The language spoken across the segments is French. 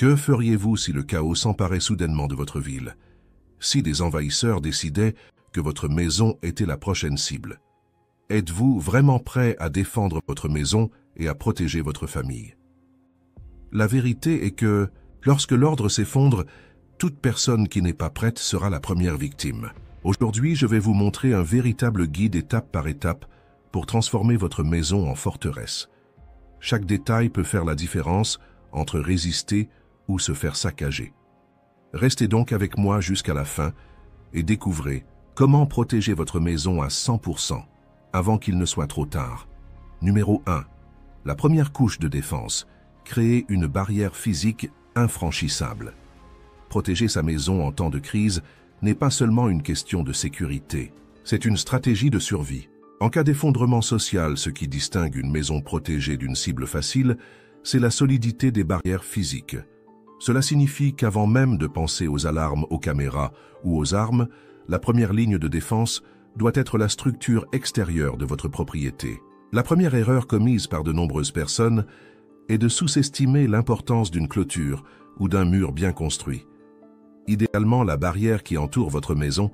Que feriez-vous si le chaos s'emparait soudainement de votre ville? Si des envahisseurs décidaient que votre maison était la prochaine cible? Êtes-vous vraiment prêt à défendre votre maison et à protéger votre famille? La vérité est que, lorsque l'ordre s'effondre, toute personne qui n'est pas prête sera la première victime. Aujourd'hui, je vais vous montrer un véritable guide étape par étape pour transformer votre maison en forteresse. Chaque détail peut faire la différence entre résister ou se faire saccager. Restez donc avec moi jusqu'à la fin et découvrez comment protéger votre maison à 100% avant qu'il ne soit trop tard. Numéro 1. La première couche de défense. Créer une barrière physique infranchissable. Protéger sa maison en temps de crise n'est pas seulement une question de sécurité, c'est une stratégie de survie. En cas d'effondrement social, ce qui distingue une maison protégée d'une cible facile, c'est la solidité des barrières physiques. Cela signifie qu'avant même de penser aux alarmes, aux caméras ou aux armes, la première ligne de défense doit être la structure extérieure de votre propriété. La première erreur commise par de nombreuses personnes est de sous-estimer l'importance d'une clôture ou d'un mur bien construit. Idéalement, la barrière qui entoure votre maison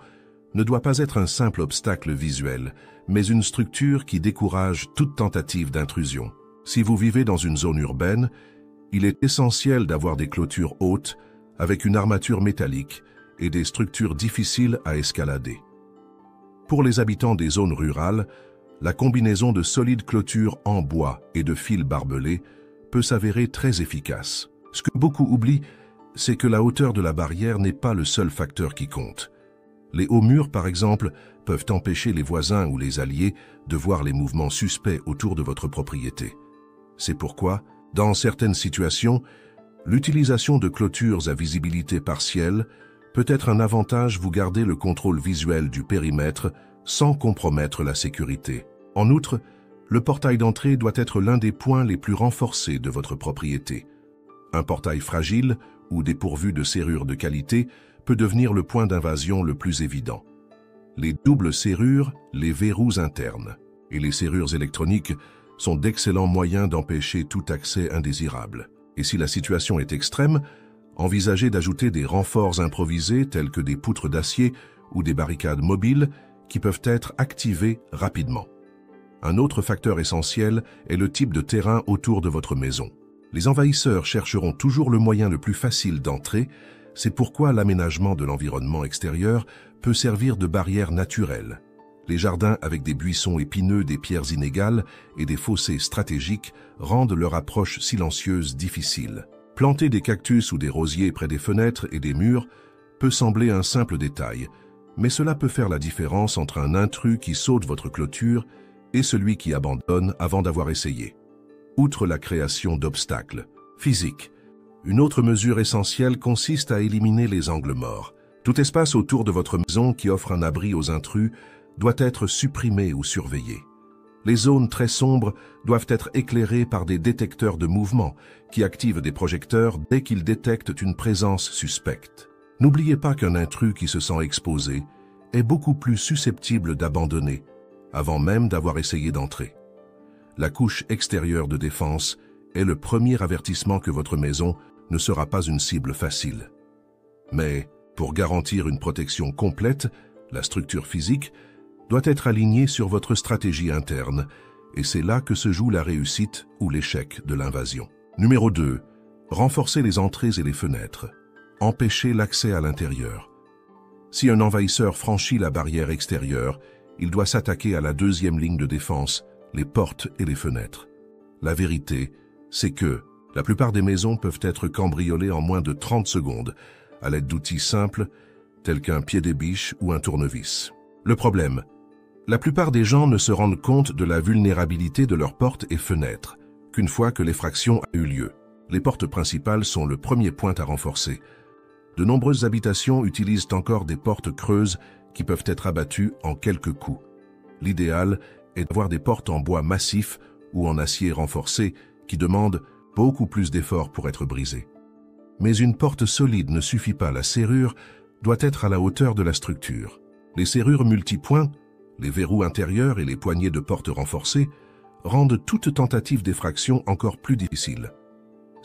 ne doit pas être un simple obstacle visuel, mais une structure qui décourage toute tentative d'intrusion. Si vous vivez dans une zone urbaine, il est essentiel d'avoir des clôtures hautes avec une armature métallique et des structures difficiles à escalader. Pour les habitants des zones rurales, la combinaison de solides clôtures en bois et de fils barbelés peut s'avérer très efficace. Ce que beaucoup oublient, c'est que la hauteur de la barrière n'est pas le seul facteur qui compte. Les hauts murs, par exemple, peuvent empêcher les voisins ou les alliés de voir les mouvements suspects autour de votre propriété. C'est pourquoi, dans certaines situations, l'utilisation de clôtures à visibilité partielle peut être un avantage. Vous gardez le contrôle visuel du périmètre sans compromettre la sécurité. En outre, le portail d'entrée doit être l'un des points les plus renforcés de votre propriété. Un portail fragile ou dépourvu de serrure de qualité peut devenir le point d'invasion le plus évident. Les doubles serrures, les verrous internes et les serrures électroniques sont d'excellents moyens d'empêcher tout accès indésirable. Et si la situation est extrême, envisagez d'ajouter des renforts improvisés tels que des poutres d'acier ou des barricades mobiles qui peuvent être activées rapidement. Un autre facteur essentiel est le type de terrain autour de votre maison. Les envahisseurs chercheront toujours le moyen le plus facile d'entrer, c'est pourquoi l'aménagement de l'environnement extérieur peut servir de barrière naturelle. Les jardins avec des buissons épineux, des pierres inégales et des fossés stratégiques rendent leur approche silencieuse difficile. Planter des cactus ou des rosiers près des fenêtres et des murs peut sembler un simple détail, mais cela peut faire la différence entre un intrus qui saute votre clôture et celui qui abandonne avant d'avoir essayé. Outre la création d'obstacles physiques, une autre mesure essentielle consiste à éliminer les angles morts. Tout espace autour de votre maison qui offre un abri aux intrus doit être supprimé ou surveillé. Les zones très sombres doivent être éclairées par des détecteurs de mouvement qui activent des projecteurs dès qu'ils détectent une présence suspecte. N'oubliez pas qu'un intrus qui se sent exposé est beaucoup plus susceptible d'abandonner avant même d'avoir essayé d'entrer. La couche extérieure de défense est le premier avertissement que votre maison ne sera pas une cible facile. Mais pour garantir une protection complète, la structure physique doit être alignée sur votre stratégie interne, et c'est là que se joue la réussite ou l'échec de l'invasion. Numéro 2. Renforcer les entrées et les fenêtres. Empêcher l'accès à l'intérieur. Si un envahisseur franchit la barrière extérieure, il doit s'attaquer à la deuxième ligne de défense, les portes et les fenêtres. La vérité, c'est que la plupart des maisons peuvent être cambriolées en moins de 30 secondes à l'aide d'outils simples tels qu'un pied d'ébiche ou un tournevis. Le problème, la plupart des gens ne se rendent compte de la vulnérabilité de leurs portes et fenêtres qu'une fois que l'effraction a eu lieu. Les portes principales sont le premier point à renforcer. De nombreuses habitations utilisent encore des portes creuses qui peuvent être abattues en quelques coups. L'idéal est d'avoir des portes en bois massif ou en acier renforcé qui demandent beaucoup plus d'efforts pour être brisées. Mais une porte solide ne suffit pas, la serrure doit être à la hauteur de la structure. Les serrures multipoints, les verrous intérieurs et les poignées de porte renforcées rendent toute tentative d'effraction encore plus difficile.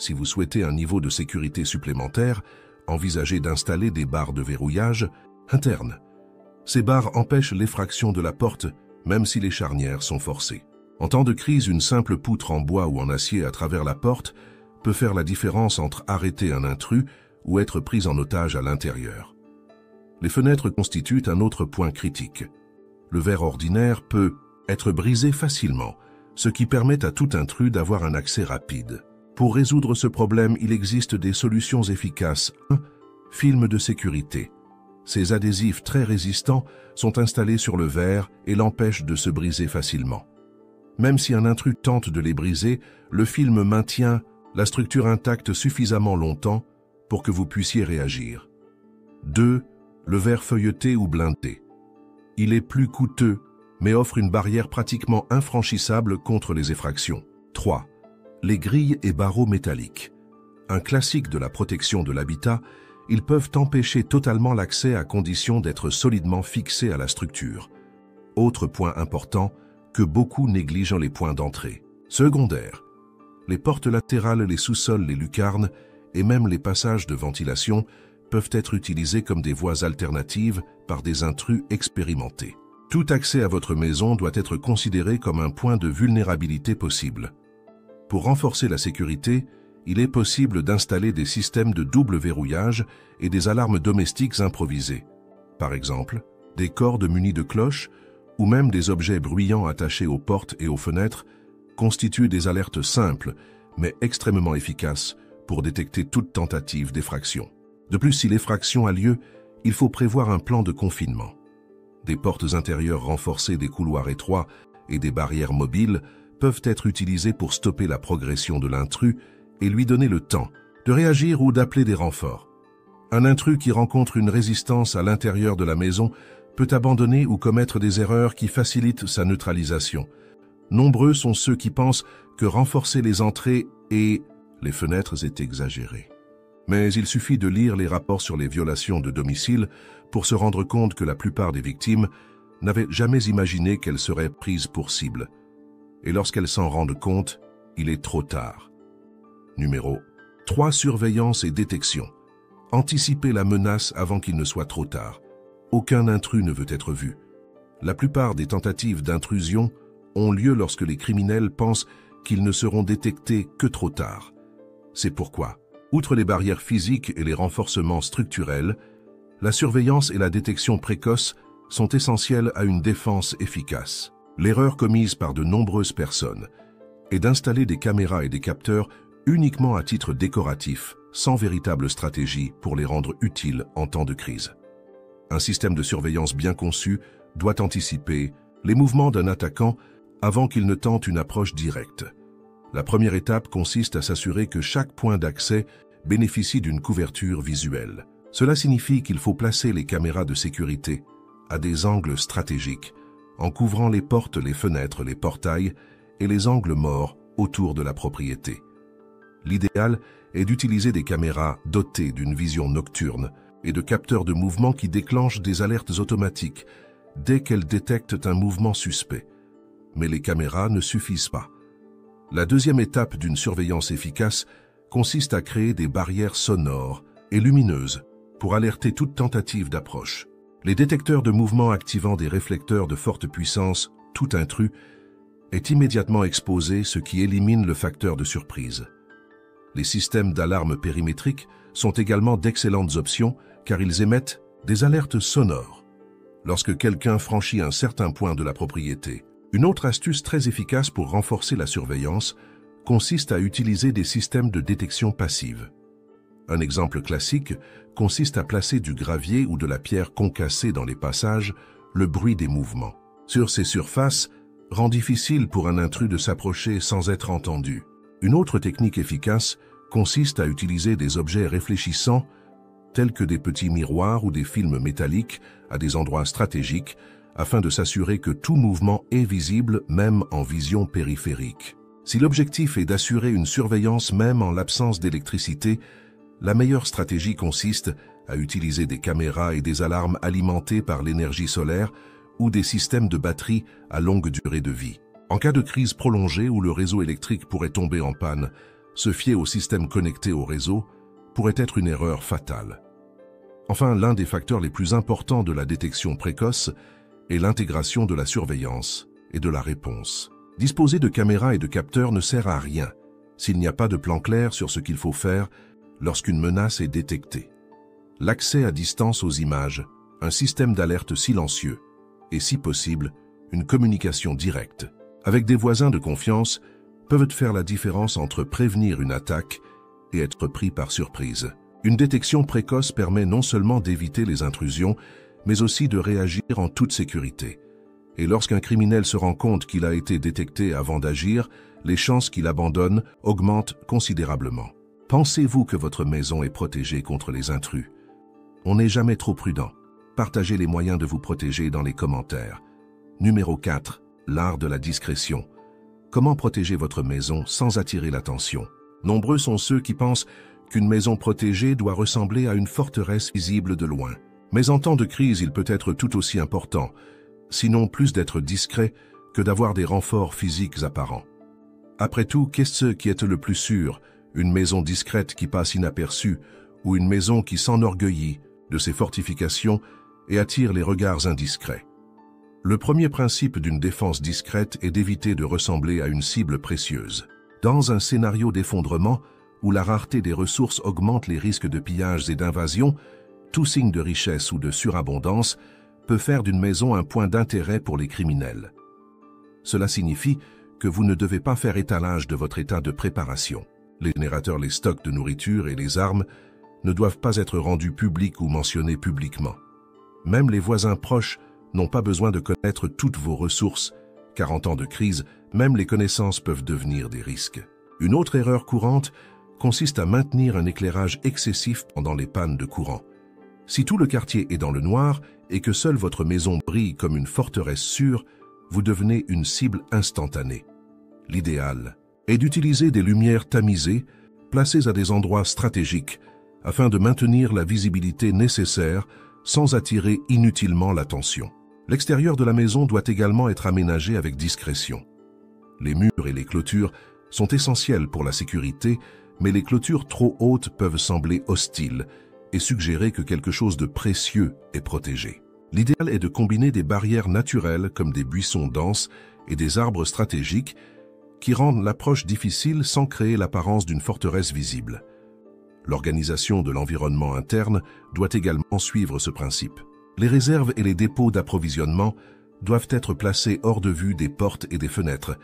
Si vous souhaitez un niveau de sécurité supplémentaire, envisagez d'installer des barres de verrouillage internes. Ces barres empêchent l'effraction de la porte, même si les charnières sont forcées. En temps de crise, une simple poutre en bois ou en acier à travers la porte peut faire la différence entre arrêter un intrus ou être pris en otage à l'intérieur. Les fenêtres constituent un autre point critique. Le verre ordinaire peut être brisé facilement, ce qui permet à tout intrus d'avoir un accès rapide. Pour résoudre ce problème, il existe des solutions efficaces. Film de sécurité. Ces adhésifs très résistants sont installés sur le verre et l'empêchent de se briser facilement. Même si un intrus tente de les briser, le film maintient la structure intacte suffisamment longtemps pour que vous puissiez réagir. 2. Le verre feuilleté ou blindé. Il est plus coûteux, mais offre une barrière pratiquement infranchissable contre les effractions. 3. Les grilles et barreaux métalliques. Un classique de la protection de l'habitat, ils peuvent empêcher totalement l'accès à condition d'être solidement fixés à la structure. Autre point important, que beaucoup négligent les points d'entrée. Secondaire. Les portes latérales, les sous-sols, les lucarnes et même les passages de ventilation peuvent être utilisés comme des voies alternatives par des intrus expérimentés. Tout accès à votre maison doit être considéré comme un point de vulnérabilité possible. Pour renforcer la sécurité, il est possible d'installer des systèmes de double verrouillage et des alarmes domestiques improvisées. Par exemple, des cordes munies de cloches ou même des objets bruyants attachés aux portes et aux fenêtres constituent des alertes simples, mais extrêmement efficaces pour détecter toute tentative d'effraction. De plus, si l'effraction a lieu, il faut prévoir un plan de confinement. Des portes intérieures renforcées, des couloirs étroits et des barrières mobiles peuvent être utilisées pour stopper la progression de l'intrus et lui donner le temps de réagir ou d'appeler des renforts. Un intrus qui rencontre une résistance à l'intérieur de la maison peut abandonner ou commettre des erreurs qui facilitent sa neutralisation. Nombreux sont ceux qui pensent que renforcer les entrées et les fenêtres est exagéré. Mais il suffit de lire les rapports sur les violations de domicile pour se rendre compte que la plupart des victimes n'avaient jamais imaginé qu'elles seraient prises pour cible. Et lorsqu'elles s'en rendent compte, il est trop tard. Numéro 3. Surveillance et détection. Anticiper la menace avant qu'il ne soit trop tard. Aucun intrus ne veut être vu. La plupart des tentatives d'intrusion ont lieu lorsque les criminels pensent qu'ils ne seront détectés que trop tard. C'est pourquoi, outre les barrières physiques et les renforcements structurels, la surveillance et la détection précoce sont essentielles à une défense efficace. L'erreur commise par de nombreuses personnes est d'installer des caméras et des capteurs uniquement à titre décoratif, sans véritable stratégie pour les rendre utiles en temps de crise. Un système de surveillance bien conçu doit anticiper les mouvements d'un attaquant avant qu'il ne tente une approche directe. La première étape consiste à s'assurer que chaque point d'accès bénéficie d'une couverture visuelle. Cela signifie qu'il faut placer les caméras de sécurité à des angles stratégiques, en couvrant les portes, les fenêtres, les portails et les angles morts autour de la propriété. L'idéal est d'utiliser des caméras dotées d'une vision nocturne et de capteurs de mouvement qui déclenchent des alertes automatiques dès qu'elles détectent un mouvement suspect. Mais les caméras ne suffisent pas. La deuxième étape d'une surveillance efficace consiste à créer des barrières sonores et lumineuses pour alerter toute tentative d'approche. Les détecteurs de mouvement activant des réflecteurs de forte puissance, tout intrus, est immédiatement exposé, ce qui élimine le facteur de surprise. Les systèmes d'alarme périmétriques sont également d'excellentes options car ils émettent des alertes sonores lorsque quelqu'un franchit un certain point de la propriété. Une autre astuce très efficace pour renforcer la surveillance consiste à utiliser des systèmes de détection passive. Un exemple classique consiste à placer du gravier ou de la pierre concassée dans les passages, le bruit des mouvements. Sur ces surfaces, rend difficile pour un intrus de s'approcher sans être entendu. Une autre technique efficace consiste à utiliser des objets réfléchissants tels que des petits miroirs ou des films métalliques à des endroits stratégiques afin de s'assurer que tout mouvement est visible même en vision périphérique. Si l'objectif est d'assurer une surveillance même en l'absence d'électricité, la meilleure stratégie consiste à utiliser des caméras et des alarmes alimentées par l'énergie solaire ou des systèmes de batterie à longue durée de vie. En cas de crise prolongée où le réseau électrique pourrait tomber en panne, Se fier au système connecté au réseau pourrait être une erreur fatale. Enfin, l'un des facteurs les plus importants de la détection précoce est l'intégration de la surveillance et de la réponse. Disposer de caméras et de capteurs ne sert à rien s'il n'y a pas de plan clair sur ce qu'il faut faire lorsqu'une menace est détectée. L'accès à distance aux images, un système d'alerte silencieux et, si possible, une communication directe avec des voisins de confiance peuvent faire la différence entre prévenir une attaque et être pris par surprise. Une détection précoce permet non seulement d'éviter les intrusions, mais aussi de réagir en toute sécurité. Et lorsqu'un criminel se rend compte qu'il a été détecté avant d'agir, les chances qu'il abandonne augmentent considérablement. Pensez-vous que votre maison est protégée contre les intrus? On n'est jamais trop prudent. Partagez les moyens de vous protéger dans les commentaires. Numéro 4. L'art de la discrétion. Comment protéger votre maison sans attirer l'attention? Nombreux sont ceux qui pensent qu'une maison protégée doit ressembler à une forteresse visible de loin. Mais en temps de crise, il peut être tout aussi important, sinon plus d'être discret que d'avoir des renforts physiques apparents. Après tout, qu'est-ce qui est le plus sûr, une maison discrète qui passe inaperçue ou une maison qui s'enorgueillit de ses fortifications et attire les regards indiscrets? Le premier principe d'une défense discrète est d'éviter de ressembler à une cible précieuse. Dans un scénario d'effondrement où la rareté des ressources augmente les risques de pillage et d'invasion, tout signe de richesse ou de surabondance peut faire d'une maison un point d'intérêt pour les criminels. Cela signifie que vous ne devez pas faire étalage de votre état de préparation. Les générateurs, les stocks de nourriture et les armes ne doivent pas être rendus publics ou mentionnés publiquement. Même les voisins proches n'ont pas besoin de connaître toutes vos ressources, car en temps de crise, même les connaissances peuvent devenir des risques. Une autre erreur courante consiste à maintenir un éclairage excessif pendant les pannes de courant. Si tout le quartier est dans le noir et que seule votre maison brille comme une forteresse sûre, vous devenez une cible instantanée. L'idéal est d'utiliser des lumières tamisées, placées à des endroits stratégiques, afin de maintenir la visibilité nécessaire sans attirer inutilement l'attention. L'extérieur de la maison doit également être aménagé avec discrétion. Les murs et les clôtures sont essentiels pour la sécurité, mais les clôtures trop hautes peuvent sembler hostiles et suggérer que quelque chose de précieux est protégé. L'idéal est de combiner des barrières naturelles comme des buissons denses et des arbres stratégiques qui rendent l'approche difficile sans créer l'apparence d'une forteresse visible. L'organisation de l'environnement interne doit également suivre ce principe. Les réserves et les dépôts d'approvisionnement doivent être placés hors de vue des portes et des fenêtres,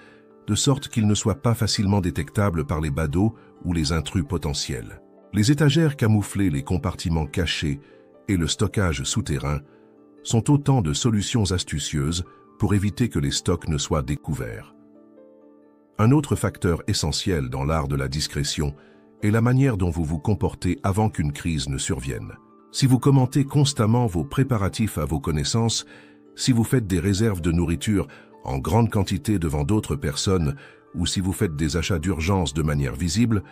de sorte qu'ils ne soient pas facilement détectables par les badauds ou les intrus potentiels. Les étagères camouflées, les compartiments cachés et le stockage souterrain sont autant de solutions astucieuses pour éviter que les stocks ne soient découverts. Un autre facteur essentiel dans l'art de la discrétion est la manière dont vous vous comportez avant qu'une crise ne survienne. Si vous commentez constamment vos préparatifs à vos connaissances, si vous faites des réserves de nourriture en grande quantité devant d'autres personnes ou si vous faites des achats d'urgence de manière visible,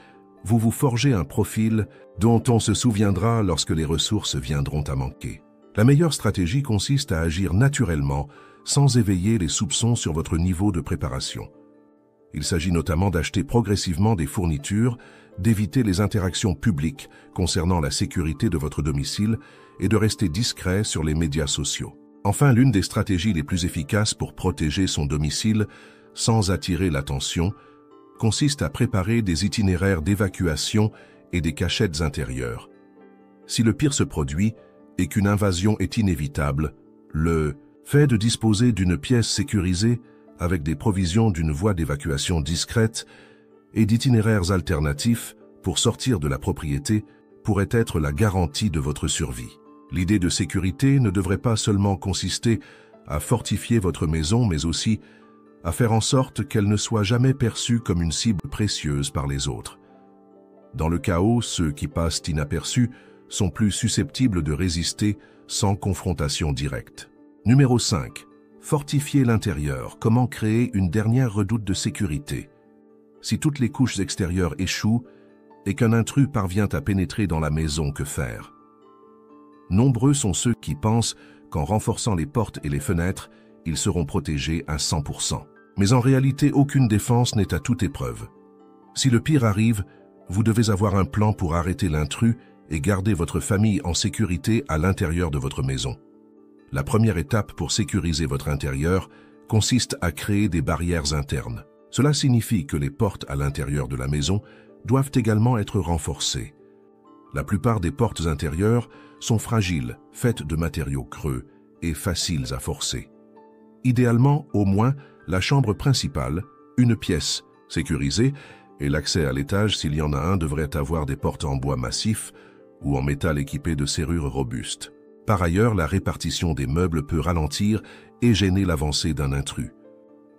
vous vous forgez un profil dont on se souviendra lorsque les ressources viendront à manquer. La meilleure stratégie consiste à agir naturellement sans éveiller les soupçons sur votre niveau de préparation. Il s'agit notamment d'acheter progressivement des fournitures, d'éviter les interactions publiques concernant la sécurité de votre domicile et de rester discret sur les médias sociaux. Enfin, l'une des stratégies les plus efficaces pour protéger son domicile sans attirer l'attention consiste à préparer des itinéraires d'évacuation et des cachettes intérieures. Si le pire se produit et qu'une invasion est inévitable, le fait de disposer d'une pièce sécurisée avec des provisions d'une voie d'évacuation discrète et d'itinéraires alternatifs pour sortir de la propriété pourrait être la garantie de votre survie. L'idée de sécurité ne devrait pas seulement consister à fortifier votre maison, mais aussi à faire en sorte qu'elle ne soit jamais perçue comme une cible précieuse par les autres. Dans le chaos, ceux qui passent inaperçus sont plus susceptibles de résister sans confrontation directe. Numéro 5. Fortifier l'intérieur. Comment créer une dernière redoute de sécurité? Si toutes les couches extérieures échouent et qu'un intrus parvient à pénétrer dans la maison, que faire? Nombreux sont ceux qui pensent qu'en renforçant les portes et les fenêtres, ils seront protégés à 100%. Mais en réalité, aucune défense n'est à toute épreuve. Si le pire arrive, vous devez avoir un plan pour arrêter l'intrus et garder votre famille en sécurité à l'intérieur de votre maison. La première étape pour sécuriser votre intérieur consiste à créer des barrières internes. Cela signifie que les portes à l'intérieur de la maison doivent également être renforcées. La plupart des portes intérieures sont fragiles, faites de matériaux creux et faciles à forcer. Idéalement, au moins, la chambre principale, une pièce sécurisée, et l'accès à l'étage, s'il y en a un, devrait avoir des portes en bois massif ou en métal équipées de serrures robustes. Par ailleurs, la répartition des meubles peut ralentir et gêner l'avancée d'un intrus.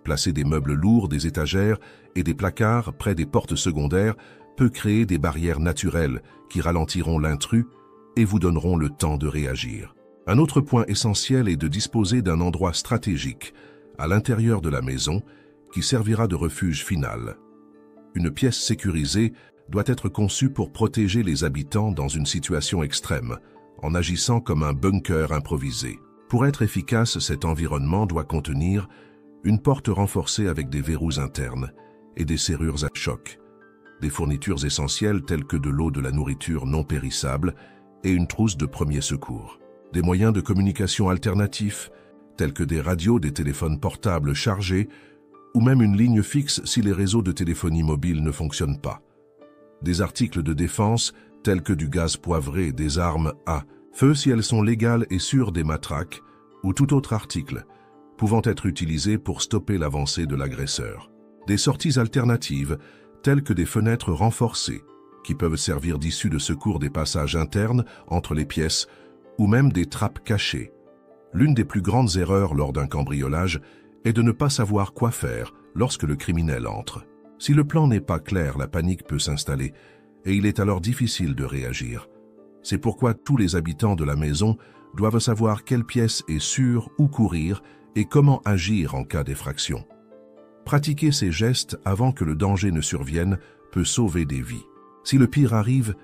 Placer des meubles lourds, des étagères et des placards près des portes secondaires peut créer des barrières naturelles qui ralentiront l'intrus et vous donneront le temps de réagir. Un autre point essentiel est de disposer d'un endroit stratégique à l'intérieur de la maison qui servira de refuge final. Une pièce sécurisée doit être conçue pour protéger les habitants dans une situation extrême, en agissant comme un bunker improvisé. Pour être efficace, cet environnement doit contenir une porte renforcée avec des verrous internes et des serrures à choc, des fournitures essentielles telles que de l'eau, de la nourriture non périssable et une trousse de premiers secours. Des moyens de communication alternatifs, tels que des radios, des téléphones portables chargés, ou même une ligne fixe si les réseaux de téléphonie mobile ne fonctionnent pas. Des articles de défense, tels que du gaz poivré, des armes à feu si elles sont légales et sûres, des matraques, ou tout autre article, pouvant être utilisés pour stopper l'avancée de l'agresseur. Des sorties alternatives, telles que des fenêtres renforcées, qui peuvent servir d'issue de secours, des passages internes entre les pièces, ou même des trappes cachées. L'une des plus grandes erreurs lors d'un cambriolage est de ne pas savoir quoi faire lorsque le criminel entre. Si le plan n'est pas clair, la panique peut s'installer et il est alors difficile de réagir. C'est pourquoi tous les habitants de la maison doivent savoir quelle pièce est sûre, où courir et comment agir en cas d'effraction. Pratiquer ces gestes avant que le danger ne survienne peut sauver des vies. Si le pire arrive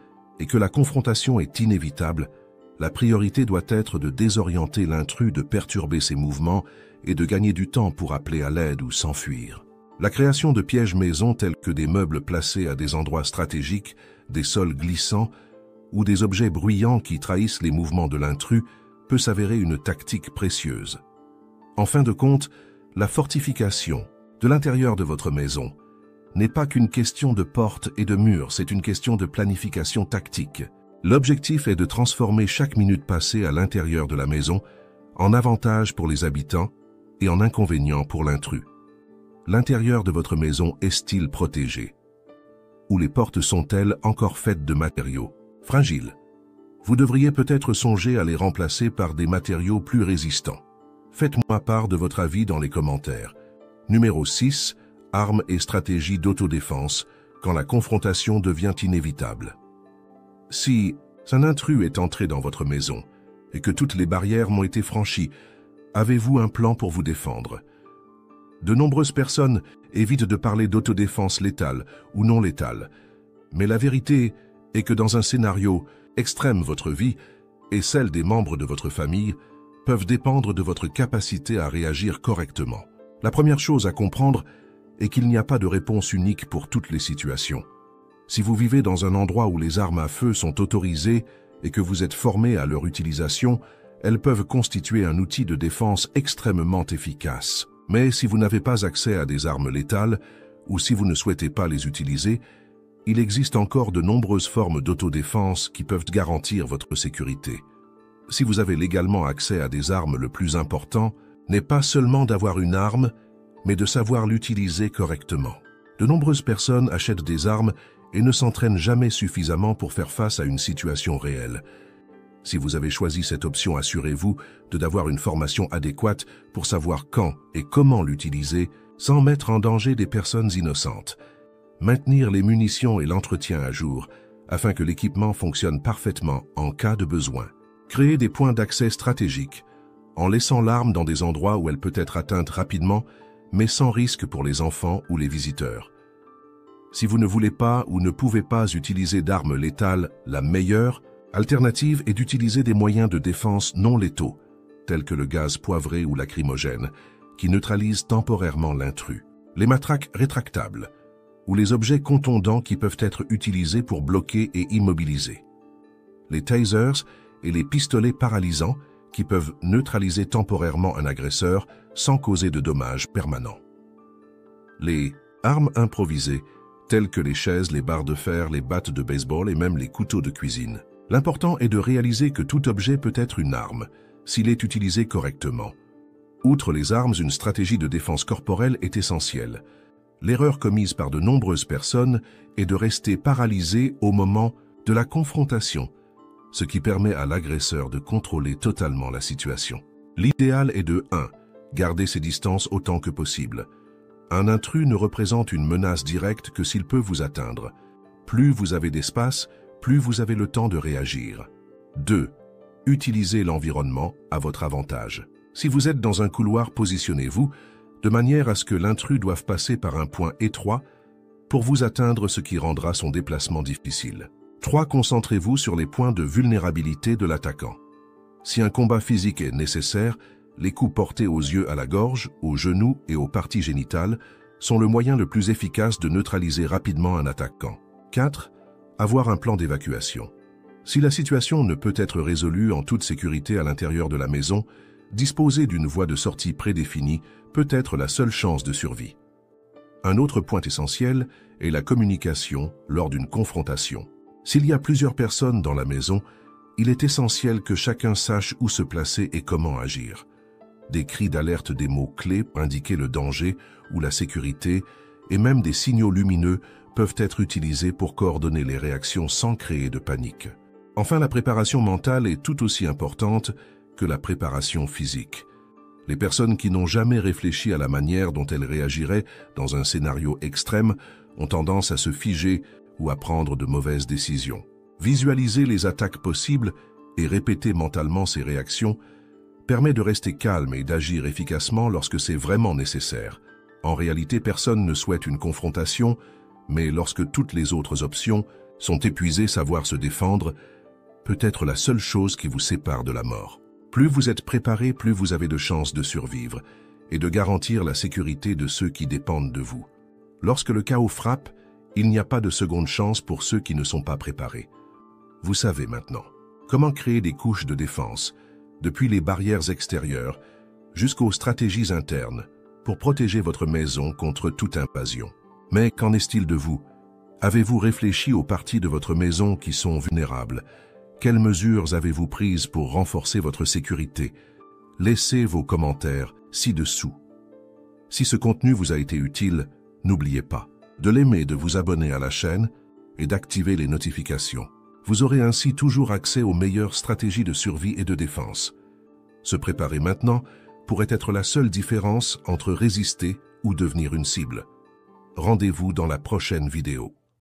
et que la confrontation est inévitable, la priorité doit être de désorienter l'intrus, de perturber ses mouvements et de gagner du temps pour appeler à l'aide ou s'enfuir. La création de pièges maison tels que des meubles placés à des endroits stratégiques, des sols glissants ou des objets bruyants qui trahissent les mouvements de l'intrus peut s'avérer une tactique précieuse. En fin de compte, la fortification de l'intérieur de votre maison n'est pas qu'une question de portes et de murs, c'est une question de planification tactique. L'objectif est de transformer chaque minute passée à l'intérieur de la maison en avantage pour les habitants et en inconvénient pour l'intrus. L'intérieur de votre maison est-il protégé? Ou les portes sont-elles encore faites de matériaux fragiles? Vous devriez peut-être songer à les remplacer par des matériaux plus résistants. Faites-moi part de votre avis dans les commentaires. Numéro 6. Armes et stratégies d'autodéfense quand la confrontation devient inévitable. Si un intrus est entré dans votre maison et que toutes les barrières ont été franchies, avez-vous un plan pour vous défendre? De nombreuses personnes évitent de parler d'autodéfense létale ou non létale, mais la vérité est que dans un scénario extrême, votre vie et celle des membres de votre famille peuvent dépendre de votre capacité à réagir correctement. La première chose à comprendre est qu'il n'y a pas de réponse unique pour toutes les situations. Si vous vivez dans un endroit où les armes à feu sont autorisées et que vous êtes formé à leur utilisation, elles peuvent constituer un outil de défense extrêmement efficace. Mais si vous n'avez pas accès à des armes létales ou si vous ne souhaitez pas les utiliser, il existe encore de nombreuses formes d'autodéfense qui peuvent garantir votre sécurité. Si vous avez légalement accès à des armes, le plus important n'est pas seulement d'avoir une arme, mais de savoir l'utiliser correctement. De nombreuses personnes achètent des armes et ne s'entraînent jamais suffisamment pour faire face à une situation réelle. Si vous avez choisi cette option, assurez-vous d'avoir une formation adéquate pour savoir quand et comment l'utiliser sans mettre en danger des personnes innocentes. Maintenir les munitions et l'entretien à jour afin que l'équipement fonctionne parfaitement en cas de besoin. Créer des points d'accès stratégiques en laissant l'arme dans des endroits où elle peut être atteinte rapidement mais sans risque pour les enfants ou les visiteurs. Si vous ne voulez pas ou ne pouvez pas utiliser d'armes létales, la meilleure alternative est d'utiliser des moyens de défense non létaux, tels que le gaz poivré ou lacrymogène, qui neutralisent temporairement l'intrus. Les matraques rétractables, ou les objets contondants qui peuvent être utilisés pour bloquer et immobiliser. Les tasers et les pistolets paralysants qui peuvent neutraliser temporairement un agresseur sans causer de dommages permanents. Les armes improvisées, telles que les chaises, les barres de fer, les battes de baseball et même les couteaux de cuisine. L'important est de réaliser que tout objet peut être une arme, s'il est utilisé correctement. Outre les armes, une stratégie de défense corporelle est essentielle. L'erreur commise par de nombreuses personnes est de rester paralysé au moment de la confrontation, ce qui permet à l'agresseur de contrôler totalement la situation. L'idéal est de 1. Garder ses distances autant que possible. Un intrus ne représente une menace directe que s'il peut vous atteindre. Plus vous avez d'espace, plus vous avez le temps de réagir. 2. Utilisez l'environnement à votre avantage. Si vous êtes dans un couloir, positionnez-vous de manière à ce que l'intrus doive passer par un point étroit pour vous atteindre, ce qui rendra son déplacement difficile. 3. Concentrez-vous sur les points de vulnérabilité de l'attaquant. Si un combat physique est nécessaire, les coups portés aux yeux, à la gorge, aux genoux et aux parties génitales sont le moyen le plus efficace de neutraliser rapidement un attaquant. 4. Avoir un plan d'évacuation. Si la situation ne peut être résolue en toute sécurité à l'intérieur de la maison, disposer d'une voie de sortie prédéfinie peut être la seule chance de survie. Un autre point essentiel est la communication lors d'une confrontation. S'il y a plusieurs personnes dans la maison, il est essentiel que chacun sache où se placer et comment agir. Des cris d'alerte, des mots clés pour indiquer le danger ou la sécurité, et même des signaux lumineux peuvent être utilisés pour coordonner les réactions sans créer de panique. Enfin, la préparation mentale est tout aussi importante que la préparation physique. Les personnes qui n'ont jamais réfléchi à la manière dont elles réagiraient dans un scénario extrême ont tendance à se figer ou à prendre de mauvaises décisions. Visualiser les attaques possibles et répéter mentalement ces réactions permet de rester calme et d'agir efficacement lorsque c'est vraiment nécessaire. En réalité, personne ne souhaite une confrontation, mais lorsque toutes les autres options sont épuisées, savoir se défendre peut être la seule chose qui vous sépare de la mort. Plus vous êtes préparé, plus vous avez de chances de survivre et de garantir la sécurité de ceux qui dépendent de vous. Lorsque le chaos frappe, il n'y a pas de seconde chance pour ceux qui ne sont pas préparés. Vous savez maintenant comment créer des couches de défense, depuis les barrières extérieures jusqu'aux stratégies internes, pour protéger votre maison contre toute invasion. Mais qu'en est-il de vous? Avez-vous réfléchi aux parties de votre maison qui sont vulnérables? Quelles mesures avez-vous prises pour renforcer votre sécurité? Laissez vos commentaires ci-dessous. Si ce contenu vous a été utile, n'oubliez pas de l'aimer, de vous abonner à la chaîne et d'activer les notifications. Vous aurez ainsi toujours accès aux meilleures stratégies de survie et de défense. Se préparer maintenant pourrait être la seule différence entre résister ou devenir une cible. Rendez-vous dans la prochaine vidéo.